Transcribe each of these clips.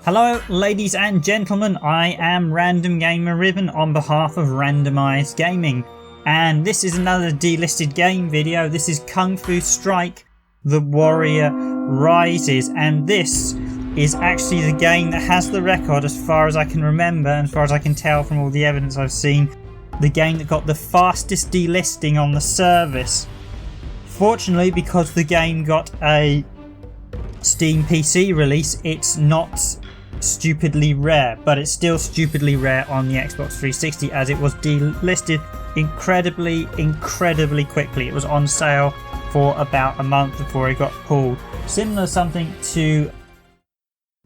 Hello ladies and gentlemen, I am Random Gamer Ribbon on behalf of Randomized Gaming, and this is another delisted game video. This is Kung Fu Strike the Warrior Rises, and this is actually the game that has the record, as far as I can remember and as far as I can tell from all the evidence I've seen, the game that got the fastest delisting on the service. Fortunately, because the game got a Steam PC release, it's not stupidly rare, but it's still stupidly rare on the Xbox 360 as it was delisted incredibly quickly. It was on sale for about a month before it got pulled. Similar something to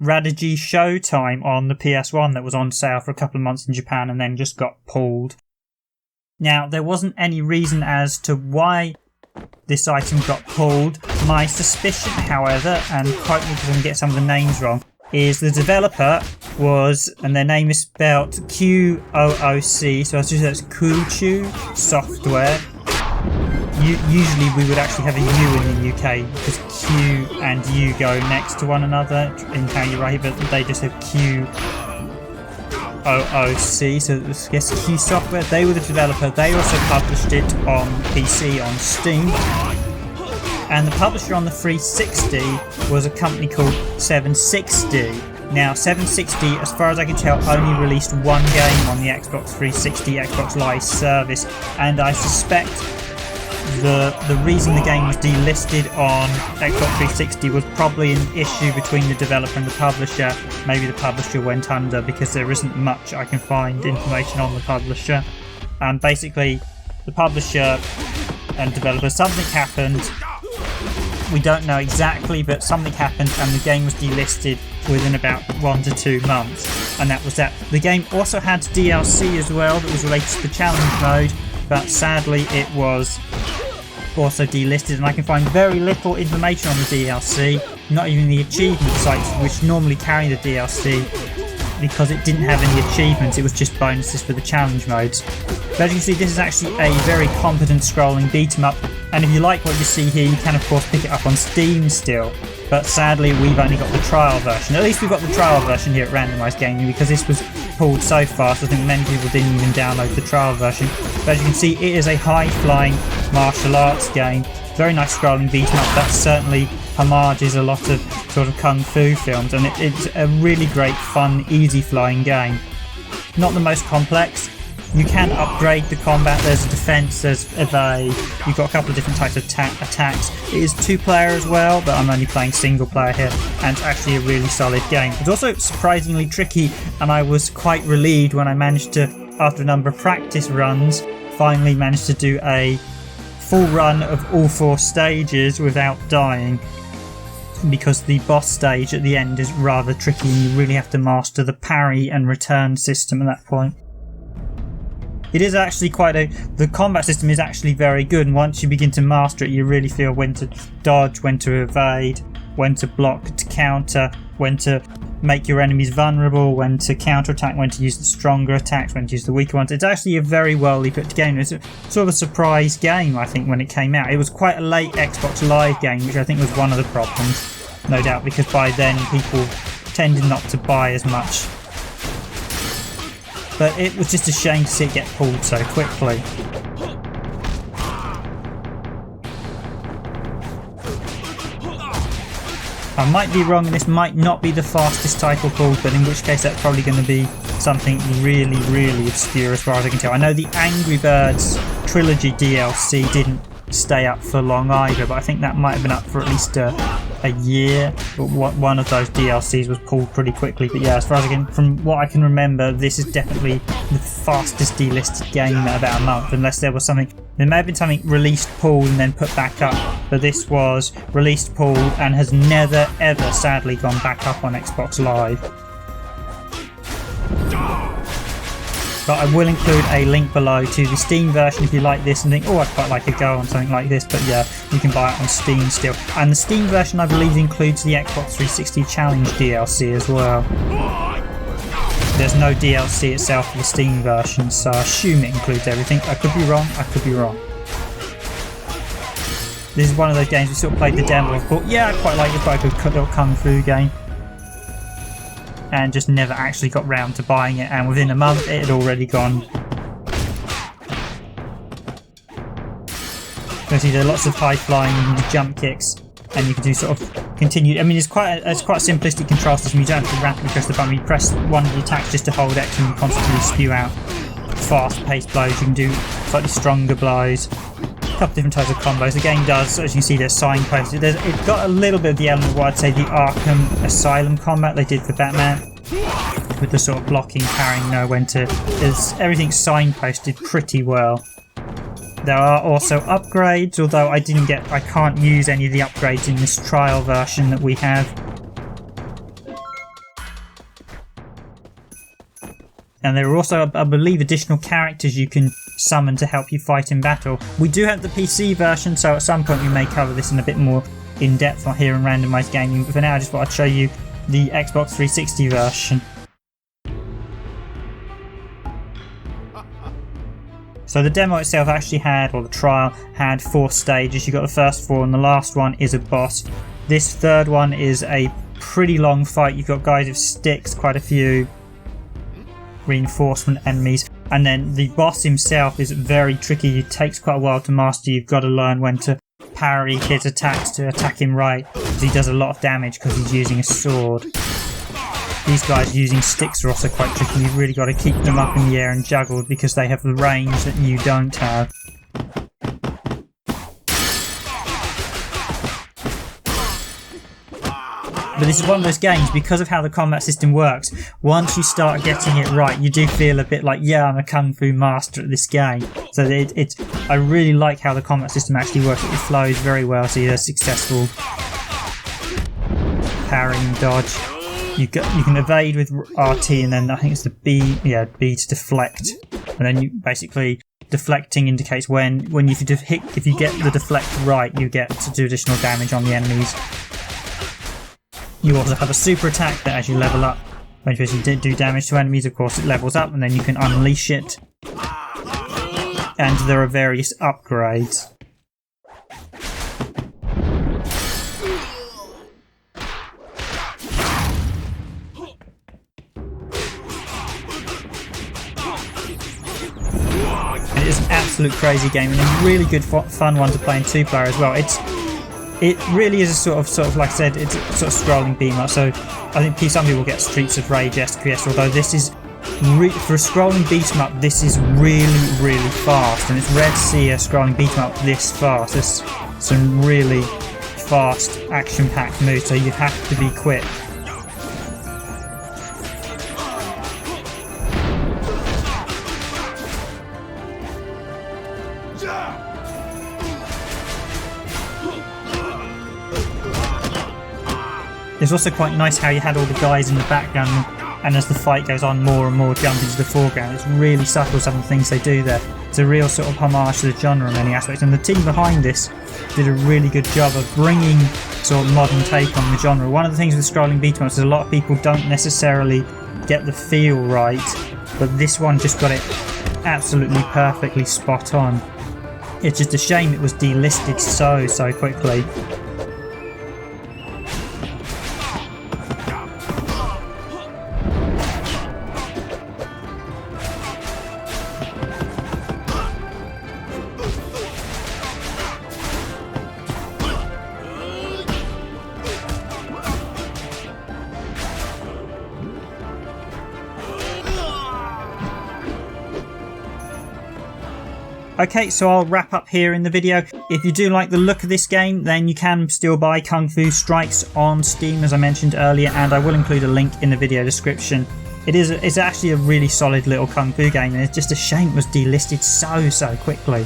Radigi Showtime on the PS1 that was on sale for a couple of months in Japan and then just got pulled. Now, there wasn't any reason as to why this item got pulled. My suspicion, however, and quote me if I'm going to get some of the names wrong, is the developer was, and their name is spelled Qooc, so I assume that's Qooc Software. Usually we would actually have a U in the UK because Q and U go next to one another in how you write, but they just have Qooc, so I guess Qooc Software. They were the developer. They also published it on PC on Steam. And the publisher on the 360 was a company called 760. Now, 760, as far as I can tell, only released one game on the Xbox 360 Xbox Live service, and I suspect the reason the game was delisted on Xbox 360 was probably an issue between the developer and the publisher. Maybe the publisher went under because there isn't much I can find information on the publisher. And basically, the publisher and developer, something happened. We don't know exactly, but something happened and the game was delisted within about 1 to 2 months. And that was that. The game also had DLC as well that was related to the challenge mode, but sadly it was also delisted, and I can find very little information on the DLC, not even the achievement sites which normally carry the DLC, because it didn't have any achievements, it was just bonuses for the challenge modes. But as you can see, this is actually a very competent scrolling beat 'em up, and if you like what you see here, you can of course pick it up on Steam still, but sadly we've only got the trial version. At least we've got the trial version here at Randomized Gaming, because this was pulled so fast I think many people didn't even download the trial version. But as you can see, it is a high-flying martial arts game. Very nice scrolling beat 'em up that certainly homages a lot of sort of kung fu films, and it's a really great, fun, easy-flying game. Not the most complex. You can upgrade the combat. There's a defense, there's evade, you've got a couple of different types of attacks. It is 2-player as well, but I'm only playing single player here, and it's actually a really solid game. It's also surprisingly tricky, and I was quite relieved when I managed to, after a number of practice runs, finally managed to do a full run of all 4 stages without dying, because the boss stage at the end is rather tricky and you really have to master the parry and return system at that point. It is actually the combat system is actually very good, and once you begin to master it, you really feel when to dodge, when to evade, when to block, to counter, when to make your enemies vulnerable, when to counter-attack, when to use the stronger attacks, when to use the weaker ones. It's actually a very well put game. It's a sort of a surprise game, I think, when it came out. It was quite a late Xbox Live game, which I think was one of the problems, no doubt, because by then people tended not to buy as much. But it was just a shame to see it get pulled so quickly. I might be wrong, this might not be the fastest title pulled, but in which case that's probably going to be something really obscure as far as I can tell. I know the Angry Birds Trilogy DLC didn't stay up for long either, but I think that might have been up for at least a year. But one of those DLCs was pulled pretty quickly. But yeah, as far as from what I can remember, this is definitely the fastest delisted game at about a month, unless there was something. There may have been something released, pulled, and then put back up, but this was released, pulled, and has never ever sadly gone back up on Xbox Live. But I will include a link below to the Steam version if you like this and think, oh, I'd quite like a go on something like this. But yeah, you can buy it on Steam still. And the Steam version, I believe, includes the Xbox 360 Challenge DLC as well. There's no DLC itself for the Steam version, so I assume it includes everything. I could be wrong, I could be wrong. This is one of those games we sort of played the demo of, thought, yeah, I quite like it, quite a good little kung fu game. and just never actually got round to buying it, and within a month it had already gone. You can see there are lots of high flying, you can do jump kicks, and you can do sort of continued. I mean, it's quite a simplistic control system. You don't have to rapidly press the button. You press one of the attacks just to hold X, and you constantly spew out fast-paced blows. You can do slightly stronger blows. A couple different types of combos. The game does, as you can see, there's signposts. It's got a little bit of the element of what I'd say the Arkham Asylum combat they did for Batman, with the sort of blocking, parrying, know when to. Everything's signposted pretty well. There are also upgrades, although I can't use any of the upgrades in this trial version that we have. And there are also, I believe, additional characters you can summon to help you fight in battle. We do have the PC version, so at some point we may cover this in a bit more in depth on here in Randomised Gaming, but for now I just thought I'd show you the Xbox 360 version. So the demo itself actually had, or the trial had, 4 stages. You got the first 4 and the last one is a boss. This third one is a pretty long fight. You've got guys with sticks, quite a few reinforcement enemies, and then the boss himself is very tricky. It takes quite a while to master. You've got to learn when to parry his attacks to attack him right, because he does a lot of damage because he's using a sword. These guys using sticks are also quite tricky. You've really got to keep them up in the air and juggled because they have the range that you don't have. But this is one of those games, because of how the combat system works, once you start getting it right, you do feel a bit like, yeah, I'm a kung fu master at this game. So I really like how the combat system actually works. It flows very well, so you're successful parrying, dodge. You can evade with RT, and then I think it's the B to deflect. And then you basically, deflecting indicates when if you get the deflect right, you get to do additional damage on the enemies. You also have a super attack that as you level up, when you do damage to enemies, of course it levels up, and then you can unleash it. And there are various upgrades. It is an absolute crazy game, and a really good fun one to play in 2-player as well. It really is a sort of like I said, it's a sort of scrolling beam up. So I think some people get Streets of Rage SPS, although this is for a scrolling beat 'em up. This is really fast, and it's rare to see a scrolling beat 'em up this fast. There's some really fast action-packed moves, so you have to be quick. It's also quite nice how you had all the guys in the background, and as the fight goes on, more and more jump into the foreground. It's really subtle, some of the things they do there. It's a real sort of homage to the genre in many aspects, and the team behind this did a really good job of bringing sort of modern take on the genre. One of the things with scrolling beat 'em ups is a lot of people don't necessarily get the feel right, but this one just got it absolutely perfectly spot on. It's just a shame it was delisted so quickly. Okay, so I'll wrap up here in the video. If you do like the look of this game, then you can still buy Kung Fu Strikes on Steam, as I mentioned earlier, and I will include a link in the video description. It's actually a really solid little Kung Fu game, and it's just a shame it was delisted so quickly.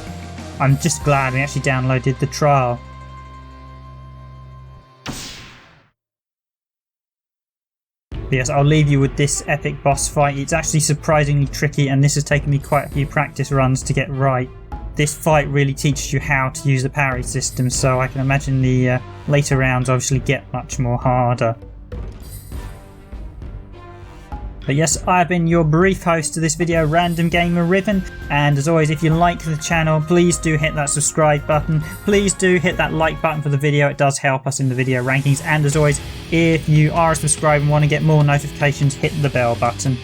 I'm just glad we actually downloaded the trial. But yes, I'll leave you with this epic boss fight. It's actually surprisingly tricky, and this has taken me quite a few practice runs to get right. This fight really teaches you how to use the parry system, so I can imagine the later rounds obviously get much more harder. But But yes, I've been your brief host to this video, Random Gamer Riven, and as always, if you like the channel, please do hit that subscribe button. Please do hit that like button for the video. It does help us in the video rankings. And as always, if you are a subscriber and want to get more notifications, hit the bell button.